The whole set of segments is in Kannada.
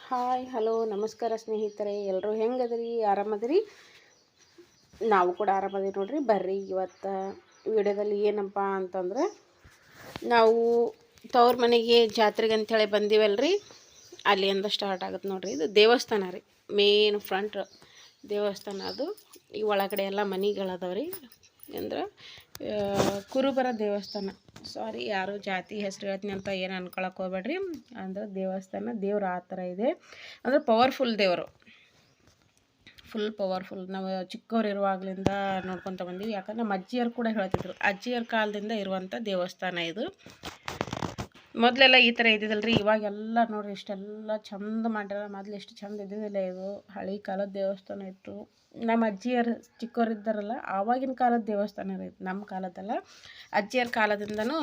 ಹಾಯ್ ಹಲೋ ನಮಸ್ಕಾರ ಸ್ನೇಹಿತರೆ, ಎಲ್ಲರೂ ಹೆಂಗದಿರಿ? ಆರಾಮದಿರಿ? ನಾವು ಕೂಡ ಆರಾಮದಿರಿ ನೋಡ್ರಿ. ಬರ್ರಿ ಇವತ್ತು ವಿಡಿಯೋದಲ್ಲಿ ಏನಪ್ಪ ಅಂತಂದ್ರೆ, ನಾವು ತವ್ರ ಮನೆಗೆ ಜಾತ್ರೆಗೆ ಅಂಥೇಳಿ ಬಂದೀವಲ್ರಿ. ಅಲ್ಲಿಂದ ಸ್ಟಾರ್ಟ್ ಆಗುತ್ತೆ ನೋಡ್ರಿ. ಇದು ದೇವಸ್ಥಾನ ರೀ, ಮೇನ್ ಫ್ರಂಟ್ ದೇವಸ್ಥಾನ. ಅದು ಈ ಒಳಗಡೆ ಎಲ್ಲ ಮನೆಗಳದಾವ್ರಿ. ಅಂದ್ರೆ ಕುರುಬರ ದೇವಸ್ಥಾನ. ಸಾರಿ, ಯಾರು ಜಾತಿ ಹೆಸರು ಹೇಳ್ತೀನಿ ಅಂತ ಏನು ಅನ್ಕೊಳಕ್ಕೆ ಹೋಗ್ಬೇಡ್ರಿ. ಅಂದ್ರೆ ದೇವಸ್ಥಾನ ದೇವ್ರು ಆ ಥರ ಇದೆ. ಅಂದರೆ ಪವರ್ಫುಲ್ ದೇವರು, ಫುಲ್ ಪವರ್ಫುಲ್. ನಾವು ಚಿಕ್ಕವ್ರು ಇರುವಾಗಲಿಂದ ನೋಡ್ಕೊತ ಬಂದೀವಿ. ಯಾಕಂದ್ರೆ ನಮ್ಮ ಅಜ್ಜಿಯರು ಕೂಡ ಹೇಳ್ತಿದ್ರು, ಅಜ್ಜಿಯರ ಕಾಲದಿಂದ ಇರುವಂಥ ದೇವಸ್ಥಾನ ಇದು. ಮೊದಲೆಲ್ಲ ಈ ಥರ ಇದ್ದಿದ್ದಲ್ರಿ. ಇವಾಗೆಲ್ಲ ನೋಡ್ರಿ ಇಷ್ಟೆಲ್ಲ ಚಂದ ಮಾಡ್ಯಾರ. ಮೊದಲು ಎಷ್ಟು ಚಂದ ಇದ್ದಿದ್ದಿಲ್ಲ. ಇದು ಹಳೆ ಕಾಲದ ದೇವಸ್ಥಾನ ಇತ್ತು. ನಮ್ಮ ಅಜ್ಜಿಯರು ಚಿಕ್ಕವ್ರು ಇದ್ದಾರಲ್ಲ, ಆವಾಗಿನ ಕಾಲದ ದೇವಸ್ಥಾನ ಇತ್ತು. ನಮ್ಮ ಕಾಲದಲ್ಲ, ಅಜ್ಜಿಯರ ಕಾಲದಿಂದನೂ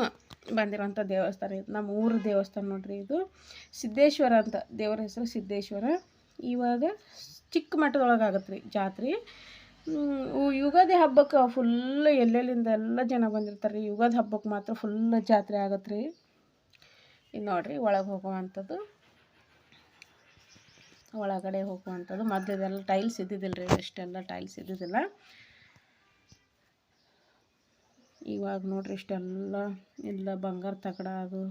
ಬಂದಿರುವಂಥ ದೇವಸ್ಥಾನ ಇದು. ನಮ್ಮ ಊರು ದೇವಸ್ಥಾನ ನೋಡ್ರಿ. ಇದು ಸಿದ್ದೇಶ್ವರ ಅಂತ, ದೇವರ ಹೆಸರು ಸಿದ್ದೇಶ್ವರ. ಇವಾಗ ಚಿಕ್ಕ ಮಟ್ಟದೊಳಗೆ ಆಗತ್ತೆ ರೀ ಜಾತ್ರೆ. ಯುಗಾದಿ ಹಬ್ಬಕ್ಕೆ ಫುಲ್ ಎಲ್ಲೆಲ್ಲಿಂದ ಎಲ್ಲ ಜನ ಬಂದಿರ್ತಾರೆ ರೀ. ಯುಗಾದಿ ಹಬ್ಬಕ್ಕೆ ಮಾತ್ರ ಫುಲ್ ಜಾತ್ರೆ ಆಗತ್ತೆ ರೀ. ಇದು ನೋಡಿರಿ ಒಳಗೆ ಹೋಗುವಂಥದ್ದು, ಒಳಗಡೆ ಹೋಗುವಂಥದ್ದು. ಮೊದಲೆಲ್ಲ ಟೈಲ್ಸ್ ಇದ್ದಿದ್ದಿಲ್ಲ ರೀ, ಇಷ್ಟೆಲ್ಲ ಟೈಲ್ಸ್ ಇದ್ದಿದ್ದಿಲ್ಲ. ಇವಾಗ ನೋಡ್ರಿ ಇಷ್ಟೆಲ್ಲ ಎಲ್ಲ ಬಂಗಾರ ತಗಡ, ಅದು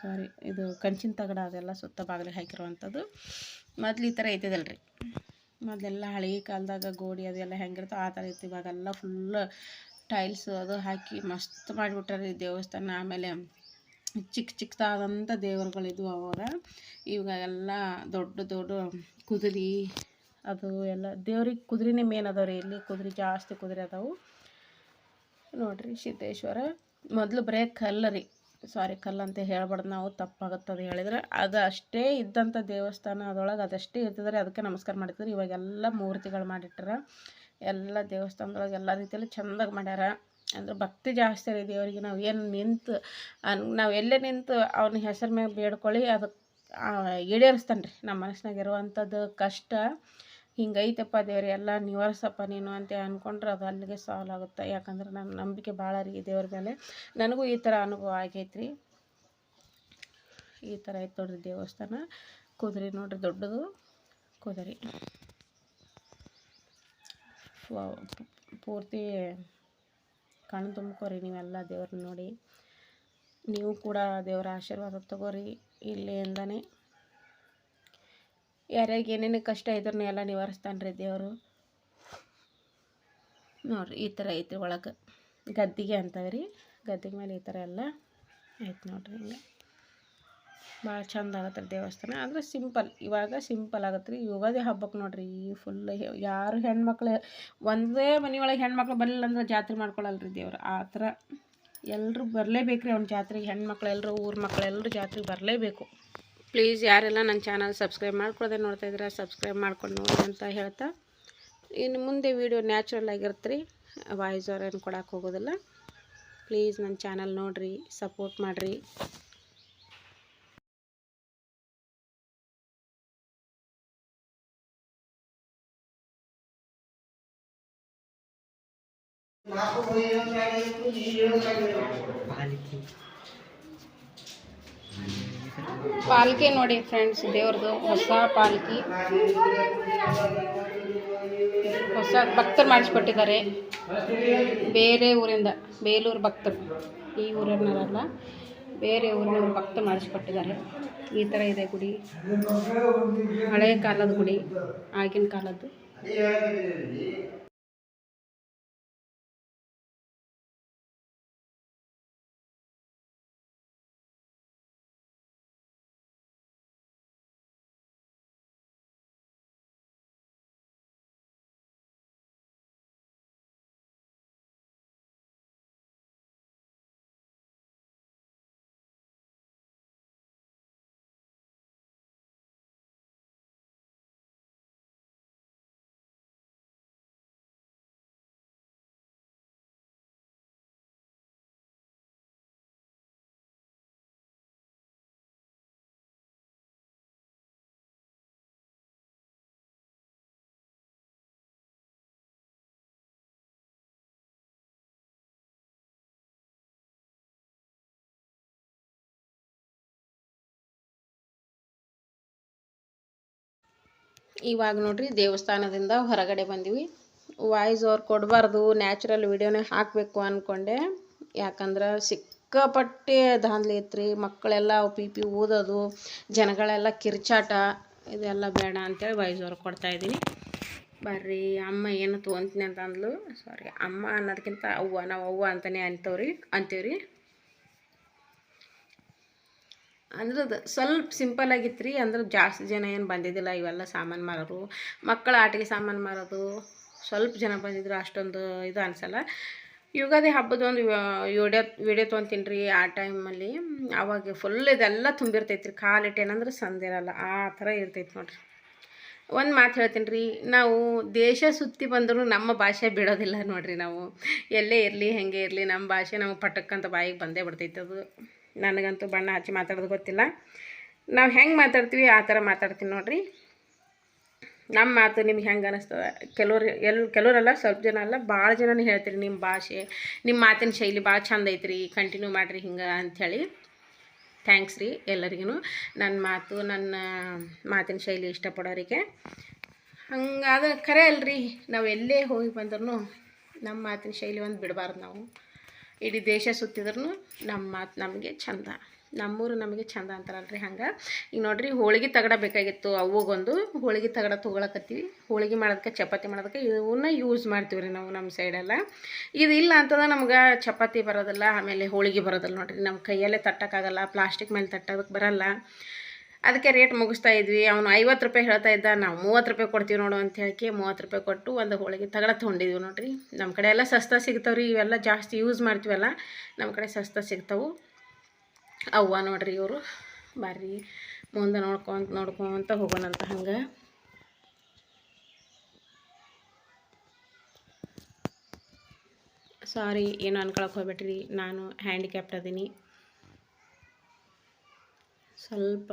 ಸಾರಿ ಇದು ಕಂಚಿನ ತಗಡ, ಅದೆಲ್ಲ ಸುತ್ತ ಬಾಗಿಲಿಗೆ ಹಾಕಿರುವಂಥದ್ದು. ಮೊದಲು ಈ ಥರ ಐತಿದಲ್ಲ ರೀ. ಮೊದಲೆಲ್ಲ ಹಳೆ ಕಾಲದಾಗ ಗೋಡಿ ಅದೆಲ್ಲ ಹೆಂಗಿರ್ತೋ ಆ ಥರ ಇತ್ತು. ಇವಾಗೆಲ್ಲ ಫುಲ್ ಟೈಲ್ಸ್ ಅದು ಹಾಕಿ ಮಸ್ತ್ ಮಾಡಿಬಿಟ್ಟಾರೆ ಈ ದೇವಸ್ಥಾನ. ಆಮೇಲೆ ಚಿಕ್ಕ ಚಿಕ್ಕದಾದಂಥ ದೇವರುಗಳಿದ್ವು ಅವಾಗ. ಇವಾಗ ಎಲ್ಲ ದೊಡ್ಡ ದೊಡ್ಡ ಕುದುರೆ ಅದು ಎಲ್ಲ. ದೇವ್ರಿಗೆ ಕುದುರೆನೇ ಮೇನ್ ಅದಾವೆ ರೀ. ಇಲ್ಲಿ ಕುದುರೆ ಜಾಸ್ತಿ ಕುದುರೆ ಅದಾವೆ ನೋಡಿರಿ. ಸಿದ್ದೇಶ್ವರ ಮೊದಲು ಬರೇ ಕಲ್ಲು ರೀ. ಸಾರಿ, ಕಲ್ಲು ಅಂತ ಹೇಳ್ಬಾರ್ದು ನಾವು, ತಪ್ಪಾಗುತ್ತದೆ ಹೇಳಿದ್ರೆ. ಅದು ಅಷ್ಟೇ ಇದ್ದಂಥ ದೇವಸ್ಥಾನ, ಅದರೊಳಗೆ ಅದಷ್ಟೇ ಇರ್ತದೆ. ಅದಕ್ಕೆ ನಮಸ್ಕಾರ ಮಾಡ್ತಿದ್ರು. ಇವಾಗೆಲ್ಲ ಮೂರ್ತಿಗಳು ಮಾಡಿಟ್ಟಾರ. ಎಲ್ಲ ದೇವಸ್ಥಾನದೊಳಗೆ ಎಲ್ಲ ರೀತಿಯಲ್ಲಿ ಚೆಂದಾಗಿ ಮಾಡ್ಯಾರ. ಅಂದ್ರೆ ಭಕ್ತಿ ಜಾಸ್ತಿ ರೀ ದೇವರಿಗೆ. ನಾವು ಏನು ನಿಂತು ನಾವು ಎಲ್ಲೇ ನಿಂತು ಅವನ ಹೆಸರು ಮ್ಯಾಗ ಬೇಡ್ಕೊಳ್ಳಿ, ಅದಕ್ಕೆ ಈಡೇರಿಸ್ತಾನೆ ರೀ. ನಮ್ಮ ಮನಸ್ಸಿನಾಗ ಇರುವಂಥದ್ದು ಕಷ್ಟ ಹಿಂಗೈತಪ್ಪ ದೇವ್ರು, ಎಲ್ಲ ನಿವಾರಿಸಪ್ಪ ನೀನು ಅಂತ ಅಂದ್ಕೊಂಡ್ರೆ ಅದು ಅಲ್ಲಿಗೆ ಸಾಲ್ವ್ ಆಗುತ್ತೆ. ಯಾಕಂದ್ರೆ ನನ್ನ ನಂಬಿಕೆ ಭಾಳ ರೀ ದೇವ್ರ ಮೇಲೆ. ನನಗೂ ಈ ಥರ ಅನುಭವ ಆಗೈತ್ರಿ. ಈ ಥರ ಐತೆ ನೋಡ್ರಿ ದೇವಸ್ಥಾನ. ಕುದುರೆ ನೋಡ್ರಿ, ದೊಡ್ಡದು ಕುದುರೆ. ಪೂರ್ತಿ ಕಣ್ಣು ತುಂಬ್ಕೋರಿ ನೀವೆಲ್ಲ ದೇವ್ರನ್ನ ನೋಡಿ. ನೀವು ಕೂಡ ದೇವರ ಆಶೀರ್ವಾದ ತಗೋರಿ ಇಲ್ಲಿಂದನೇ. ಯಾರ್ಯಾರಿಗೆ ಏನೇನು ಕಷ್ಟ ಇದ್ರೂ ಎಲ್ಲ ನಿವಾರಿಸ್ತಾನೆ ರೀ ದೇವರು. ನೋಡಿರಿ ಈ ಥರ ಐತ್ರಿ. ಒಳಗೆ ಗದ್ದಿಗೆ ಅಂತವೆ ರೀ. ಗದ್ದಿಗೆ ಮೇಲೆ ಈ ಥರ ಎಲ್ಲ ಐತೆ ನೋಡಿರಿ. ಹಿಂಗೆ ಭಾಳ ಚಂದ ಆಗತ್ತೆ ರೀ ದೇವಸ್ಥಾನ. ಅಂದರೆ ಸಿಂಪಲ್, ಇವಾಗ ಸಿಂಪಲ್ ಆಗತ್ತೆ ರೀ. ಯುಗಾದಿ ಹಬ್ಬಕ್ಕೆ ನೋಡಿರಿ ಫುಲ್ ಯಾರು ಹೆಣ್ಮಕ್ಳು ಒಂದೇ ಮನೆಯೊಳಗೆ ಹೆಣ್ಮಕ್ಳು ಬರಲಿಲ್ಲ ಅಂದ್ರೆ ಜಾತ್ರೆ ಮಾಡ್ಕೊಳ್ಳಲ್ಲ ರೀ ದೇವ್ರು. ಆ ಥರ ಎಲ್ಲರೂ ಬರಲೇಬೇಕು ರೀ ಅವ್ನ ಜಾತ್ರೆಗೆ. ಹೆಣ್ಮಕ್ಳು ಎಲ್ಲರೂ, ಊರ ಮಕ್ಳು ಎಲ್ಲರೂ ಜಾತ್ರೆಗೆ ಬರಲೇಬೇಕು. ಪ್ಲೀಸ್ ಯಾರೆಲ್ಲ ನನ್ನ ಚಾನಲ್ ಸಬ್ಸ್ಕ್ರೈಬ್ ಮಾಡ್ಕೊಳ್ಳೋದೇ ನೋಡ್ತಾ ಇದ್ದೀರಾ, ಸಬ್ಸ್ಕ್ರೈಬ್ ಮಾಡ್ಕೊಂಡು ನೋಡಿ ಅಂತ ಹೇಳ್ತಾ, ಇನ್ನು ಮುಂದೆ ವೀಡಿಯೋ ನ್ಯಾಚುರಲ್ ಆಗಿರುತ್ತೆ ರೀ. ವಾಯ್ಸ್ ಓವರ್ ಏನು ಕೊಡೋಕೆ ಹೋಗೋದಿಲ್ಲ. ಪ್ಲೀಸ್ ನನ್ನ ಚಾನಲ್ ನೋಡಿರಿ, ಸಪೋರ್ಟ್ ಮಾಡಿರಿ. ಪಾಲ್ಕಿ ನೋಡಿ ಫ್ರೆಂಡ್ಸ್, ದೇವ್ರದ್ದು ಹೊಸ ಪಾಲ್ಕಿ, ಹೊಸ ಭಕ್ತರು ಮಾಡಿಸ್ಕೊಟ್ಟಿದ್ದಾರೆ. ಬೇರೆ ಊರಿಂದ, ಬೇಲೂರು ಭಕ್ತರು, ಈ ಊರಿನವರಲ್ಲ, ಬೇರೆ ಊರಿನವರು ಭಕ್ತರು ಮಾಡಿಸ್ಕೊಟ್ಟಿದ್ದಾರೆ. ಈ ಥರ ಇದೆ ಗುಡಿ, ಹಳೆ ಕಾಲದ ಗುಡಿ, ಆಗಿನ ಕಾಲದ್ದು. ಇವಾಗ ನೋಡ್ರಿ ದೇವಸ್ಥಾನದಿಂದ ಹೊರಗಡೆ ಬಂದಿವಿ. ವಾಯ್ಸ್ ಓವರ್ ಕೊಡಬಾರ್ದು, ನ್ಯಾಚುರಲ್ ವಿಡಿಯೋನೇ ಹಾಕಬೇಕು ಅಂದ್ಕೊಂಡೆ. ಯಾಕಂದ್ರೆ ಸಿಕ್ಕಾಪಟ್ಟೆ ದಾಂಧಲೆ ಐತ್ರಿ. ಮಕ್ಕಳೆಲ್ಲ ಪಿ ಪಿ ಊದೋದು, ಜನಗಳೆಲ್ಲ ಕಿರ್ಚಾಟ, ಇದೆಲ್ಲ ಬೇಡ ಅಂತೇಳಿ ವಾಯ್ಸ್ ಓವರ್ ಕೊಡ್ತಾಯಿದ್ದೀನಿ. ಬರ್ರಿ, ಅಮ್ಮ ಏನು ತೊಗೊಂತೀನಿ ಅಂತ ಅಂದ್ಲು. ಸಾರಿ, ಅಮ್ಮ ಅನ್ನೋದಕ್ಕಿಂತ ಅವ್ವ, ನಾವು ಅವ್ವ ಅಂತಲೇ ಅಂತೀವ್ರಿ. ಅಂದ್ರೆ ಅದು ಸ್ವಲ್ಪ ಸಿಂಪಲ್ ಆಗಿತ್ತು ರೀ. ಅಂದ್ರೆ ಜಾಸ್ತಿ ಜನ ಏನು ಬಂದಿದ್ದಿಲ್ಲ. ಇವೆಲ್ಲ ಸಾಮಾನು ಮಾರೋರು, ಮಕ್ಕಳ ಆಟಿಕೆ ಸಾಮಾನು ಮಾರೋದು ಸ್ವಲ್ಪ ಜನ ಬಂದಿದ್ರು. ಅಷ್ಟೊಂದು ಇದು ಅನಿಸಲ್ಲ. ಯುಗಾದಿ ಹಬ್ಬದ ಒಂದು ವಿಡಿಯೋ ತೊಗೊತೀನಿ ರೀ. ಆ ಟೈಮಲ್ಲಿ ಆವಾಗ ಫುಲ್ ಇದೆಲ್ಲ ತುಂಬಿರ್ತೈತೆ ರೀ. ಕಾಲಿಟ್ಟೇನಂದ್ರೆ ಸಂದಿರಲ್ಲ, ಆ ಥರ ಇರ್ತೈತೆ ನೋಡ್ರಿ. ಒಂದು ಮಾತು ಹೇಳ್ತೀನಿ ರೀ, ನಾವು ದೇಶ ಸುತ್ತಿ ಬಂದರೂ ನಮ್ಮ ಭಾಷೆ ಬಿಡೋದಿಲ್ಲ ನೋಡಿರಿ. ನಾವು ಎಲ್ಲೇ ಇರಲಿ, ಹೆಂಗೆ ಇರಲಿ, ನಮ್ಮ ಭಾಷೆ ನಮಗೆ ಪಟಕ್ಕಂತ ಬಾಯಿಗೆ ಬಂದೇ ಬಿಡ್ತೈತೆ. ಅದು ನನಗಂತೂ ಬಣ್ಣ ಹಚ್ಚಿ ಮಾತಾಡೋದು ಗೊತ್ತಿಲ್ಲ. ನಾವು ಹೆಂಗೆ ಮಾತಾಡ್ತೀವಿ ಆ ಥರ ಮಾತಾಡ್ತೀನಿ ನೋಡಿರಿ. ನಮ್ಮ ಮಾತು ನಿಮ್ಗೆ ಹೆಂಗೆ ಅನ್ನಿಸ್ತದೆ? ಕೆಲವರೆಲ್ಲ ಸ್ವಲ್ಪ ಜನ ಅಲ್ಲ, ಭಾಳ ಜನನೇ ಹೇಳ್ತೀರಿ ನಿಮ್ಮ ಭಾಷೆ, ನಿಮ್ಮ ಮಾತಿನ ಶೈಲಿ ಭಾಳ ಚಂದ ಐತ್ರಿ, ಕಂಟಿನ್ಯೂ ಮಾಡಿರಿ ಹಿಂಗೆ ಅಂಥೇಳಿ. ಥ್ಯಾಂಕ್ಸ್ ರೀ ಎಲ್ಲರಿಗೂ. ನನ್ನ ಮಾತಿನ ಶೈಲಿ ಇಷ್ಟಪಡೋರಿಗೆ ಹಂಗಾದ್ರೆ ಖರೆ ಅಲ್ರಿ. ನಾವು ಎಲ್ಲೇ ಹೋಗಿ ಬಂದ್ರೂ ನಮ್ಮ ಮಾತಿನ ಶೈಲಿ ಒಂದು ಬಿಡಬಾರ್ದು. ನಾವು ಇಡೀ ದೇಶ ಸುತ್ತಿದ್ರೂ ನಮ್ಮ ಮಾತು ನಮಗೆ ಚಂದ, ನಮ್ಮೂರು ನಮಗೆ ಚಂದ ಅಂತಾರಲ್ರಿ. ಹಂಗೆ ಈಗ ನೋಡಿರಿ, ಹೋಳಿಗೆ ತಗಡ ಬೇಕಾಗಿತ್ತು. ಅವ್ವಗೊಂದು ಹೋಳಿಗೆ ತಗಡ ತೊಗೊಳಕತ್ತೀವಿ. ಹೋಳಿಗೆ ಮಾಡೋದಕ್ಕೆ, ಚಪಾತಿ ಮಾಡೋದಕ್ಕೆ ಇವನ್ನ ಯೂಸ್ ಮಾಡ್ತೀವಿ ರೀ ನಾವು ನಮ್ಮ ಸೈಡೆಲ್ಲ. ಇದು ಇಲ್ಲ ಅಂತಂದ್ರೆ ನಮ್ಗೆ ಚಪಾತಿ ಬರೋದಿಲ್ಲ, ಆಮೇಲೆ ಹೋಳಿಗೆ ಬರೋದಿಲ್ಲ ನೋಡಿರಿ. ನಮ್ಮ ಕೈಯಲ್ಲೇ ತಟ್ಟೋಕ್ಕಾಗಲ್ಲ, ಪ್ಲಾಸ್ಟಿಕ್ ಮೇಲೆ ತಟ್ಟೋದಕ್ಕೆ ಬರೋಲ್ಲ. ಅದಕ್ಕೆ ರೇಟ್ ಮುಗಿಸ್ತಾ ಇದ್ವಿ. ಅವನು 50 ರೂಪಾಯಿ ಹೇಳ್ತಾ ಇದ್ದ, ನಾವು 30 ರೂಪಾಯಿ ಕೊಡ್ತೀವಿ ನೋಡು ಅಂತ ಹೇಳಿ 30 ರೂಪಾಯಿ ಕೊಟ್ಟು ಒಂದು ಹೋಳಿಗೆ ತಗಡ ತೊಗೊಂಡಿದ್ವಿ ನೋಡಿರಿ. ನಮ್ಮ ಕಡೆ ಎಲ್ಲ ಸಸ್ತಾ ಸಿಗ್ತಾವ್ರಿ. ಇವೆಲ್ಲ ಜಾಸ್ತಿ ಯೂಸ್ ಮಾಡ್ತೀವಲ್ಲ, ನಮ್ಮ ಕಡೆ ಸಸ್ತಾ ಸಿಗ್ತಾವೆ. ಅವ್ವ ನೋಡ್ರಿ ಇವರು. ಬರ್ರಿ ಮುಂದೆ ನೋಡ್ಕೊಂತ ಹೋಗೋಣಂತ. ಹಂಗೆ ಸಾರಿ, ಏನು ಅನ್ಕೊಳಕ್ಕೆ ಹೋಗ್ಬೇಡ್ರಿ. ನಾನು ಹ್ಯಾಂಡಿಕ್ಯಾಪ್ಟ್ ಅದೀನಿ ಸ್ವಲ್ಪ.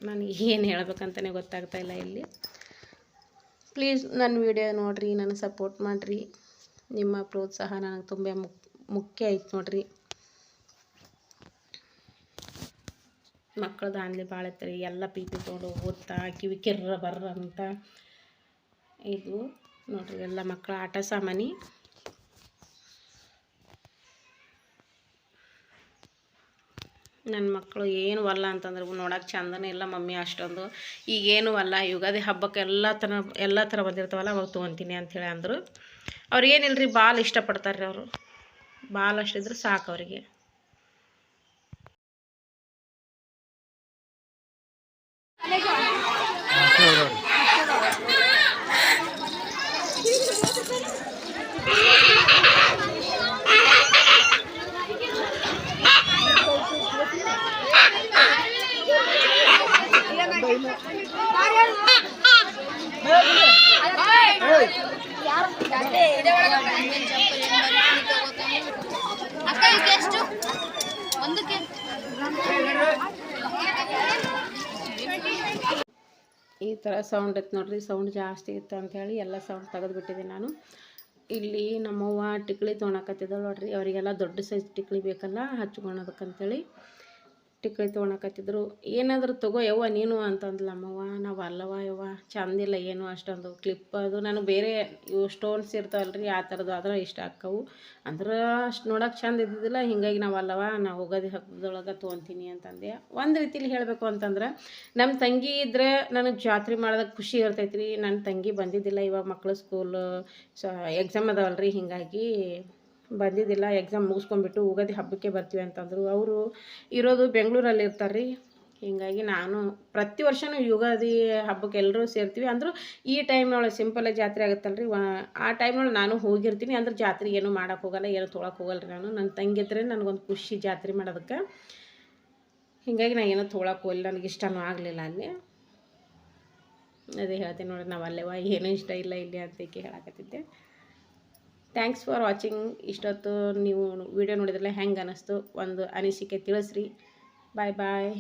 ನನಗೆ ಏನು ಹೇಳ್ಬೇಕಂತಲೇ ಗೊತ್ತಾಗ್ತಾ ಇಲ್ಲ ಇಲ್ಲಿ. ಪ್ಲೀಸ್ ನನ್ನ ವಿಡಿಯೋ ನೋಡಿರಿ, ನನಗೆ ಸಪೋರ್ಟ್ ಮಾಡಿರಿ. ನಿಮ್ಮ ಪ್ರೋತ್ಸಾಹ ನನಗೆ ತುಂಬ ಮುಖ್ಯ ಐತೆ ನೋಡ್ರಿ. ಮಕ್ಕಳು ದಾಂಧಲೆ ಭಾಳ ಐತ್ರಿ. ಎಲ್ಲ ಪಿ ತೊಗೊಂಡು ಓದ್ತಾ ಕಿವಿ ಕಿರ್ರ ಬರ್ರ ಅಂತ. ಇದು ನೋಡ್ರಿ ಎಲ್ಲ ಮಕ್ಕಳ ಆಟ ಸಾಮಾನಿ. ನನ್ನ ಮಕ್ಕಳು ಏನು ಅಲ್ಲ ಅಂತಂದ್ರೆ ನೋಡೋಕೆ ಚಂದನೇ ಇಲ್ಲ ಮಮ್ಮಿ ಅಷ್ಟೊಂದು. ಈಗೇನು ಅಲ್ಲ, ಯುಗಾದಿ ಹಬ್ಬಕ್ಕೆ ಎಲ್ಲ ಥರ ಬಂದಿರ್ತಾವಲ್ಲ, ಅವಾಗ ತೊಗೊತೀನಿ ಅಂಥೇಳಿ ಅಂದರು. ಅವ್ರು ಏನಿಲ್ಲರಿ, ಭಾಳ ಇಷ್ಟಪಡ್ತಾರೆ ರೀ. ಅವರು ಭಾಳ ಅಷ್ಟಿದ್ರೆ ಸಾಕು ಅವರಿಗೆ. ಈ ಥರ ಸೌಂಡ್ ಐತೆ ನೋಡ್ರಿ. ಸೌಂಡ್ ಜಾಸ್ತಿ ಇತ್ತು ಅಂಥೇಳಿ ಎಲ್ಲ ಸೌಂಡ್ ತೆಗೆದುಬಿಟ್ಟಿದ್ದೀನಿ ನಾನು. ಇಲ್ಲಿ ನಮ್ಮವ್ವ ಟಿಕ್ಲಿ ತೊಗೊಳಕತ್ತಿದ್ದಳು ನೋಡ್ರಿ. ಅವರಿಗೆಲ್ಲ ದೊಡ್ಡ ಸೈಜ್ ಟಿಕ್ಲಿ ಬೇಕಲ್ಲ ಹಚ್ಕೊಳೋದಕ್ಕಂತೇಳಿ ಟಿಕ್ಲಿ ತೊಗೊಳಕತ್ತಿದ್ರು. ಏನಾದರೂ ತಗೋ ಯವ್ವ ನೀನು ಅಂತಂದ್ಲು ನಮ್ಮವ್ವ. ನಾವು ಅಲ್ಲವ ಯವ್ವ, ಚಂದಿಲ್ಲ ಏನು ಅಷ್ಟೊಂದು ಕ್ಲಿಪ್. ಅದು ನನಗೆ ಬೇರೆ ಇವು ಸ್ಟೋನ್ಸ್ ಇರ್ತಾವಲ್ರಿ, ಆ ಥರದ್ದು ಆದ್ರೆ ಇಷ್ಟ ಆಕ್ಕವು. ಅಂದ್ರೆ ಅಷ್ಟು ನೋಡೋಕೆ ಚಂದ ಇದ್ದಿದ್ದಿಲ್ಲ. ಹೀಗಾಗಿ ನಾವು ಅಲ್ಲವ, ನಾವು ಹೋಗೋದು ಹಬ್ಬದೊಳಗೆ ತೊಗೊತೀನಿ ಅಂತಂದೆ. ಒಂದು ರೀತಿಲಿ ಹೇಳಬೇಕು ಅಂತಂದ್ರೆ, ನಮ್ಮ ತಂಗಿ ಇದ್ದರೆ ನನಗೆ ಜಾತ್ರೆ ಮಾಡೋದಕ್ಕೆ ಖುಷಿ ಇರ್ತೈತೆ ರೀ. ನನ್ನ ತಂಗಿ ಬಂದಿದ್ದಿಲ್ಲ. ಇವಾಗ ಮಕ್ಕಳು ಸ್ಕೂಲು ಎಕ್ಸಾಮ್ ಅದಾವಲ್ರಿ, ಹೀಗಾಗಿ ಬಂದಿದ್ದಿಲ್ಲ. ಎಕ್ಸಾಮ್ ಮುಗಿಸ್ಕೊಂಡ್ಬಿಟ್ಟು ಯುಗಾದಿ ಹಬ್ಬಕ್ಕೆ ಬರ್ತೀವಿ ಅಂತಂದರು. ಅವರು ಇರೋದು ಬೆಂಗಳೂರಲ್ಲಿ ಇರ್ತಾರೆ ರೀ. ಹೀಗಾಗಿ ನಾನು ಪ್ರತಿ ವರ್ಷವೂ ಯುಗಾದಿ ಹಬ್ಬಕ್ಕೆ ಎಲ್ಲರೂ ಸೇರ್ತೀವಿ. ಅಂದರೂ ಈ ಟೈಮ್ನೊಳಗೆ ಸಿಂಪಲಾಗಿ ಜಾತ್ರೆ ಆಗುತ್ತಲ್ರಿ, ಆ ಟೈಮ್ನೊಳಗೆ ನಾನು ಹೋಗಿರ್ತೀನಿ. ಅಂದ್ರೆ ಜಾತ್ರೆ ಏನು ಮಾಡೋಕ್ಕೆ ಹೋಗಲ್ಲ, ಏನು ತೊಗೊಳಕ್ಕೆ ಹೋಗಲ್ಲ ರೀ ನಾನು. ನನ್ನ ತಂಗಿ ಇದ್ದರೆ ನನಗೊಂದು ಖುಷಿ ಜಾತ್ರೆ ಮಾಡೋದಕ್ಕೆ. ಹೀಗಾಗಿ ನಾನು ಏನೋ ತೊಗೊಳಕ್ಕೆ ಹೋಗಲಿಲ್ಲ, ನನಗೆ ಇಷ್ಟನೂ ಆಗಲಿಲ್ಲ ಅಲ್ಲಿ. ಅದೇ ಹೇಳ್ತೀನಿ ನೋಡಿ, ನಾವು ಅಲ್ಲೇವ ಏನೂ ಇಷ್ಟ ಇಲ್ಲ ಇಲ್ಲಿ ಅಂತ ಹೇಳಕತ್ತಿದ್ದೆ. Thanks for watching. ಇಷ್ಟೊತ್ತು ನೀವು ವಿಡಿಯೋ ನೋಡಿದ್ರಲ್ಲ ಹೆಂಗೆ ಅನ್ನಿಸ್ತು ಒಂದು ಅನಿಸಿಕೆ ತಿಳಿಸ್ರಿ. ಬಾಯ್ ಬಾಯ್.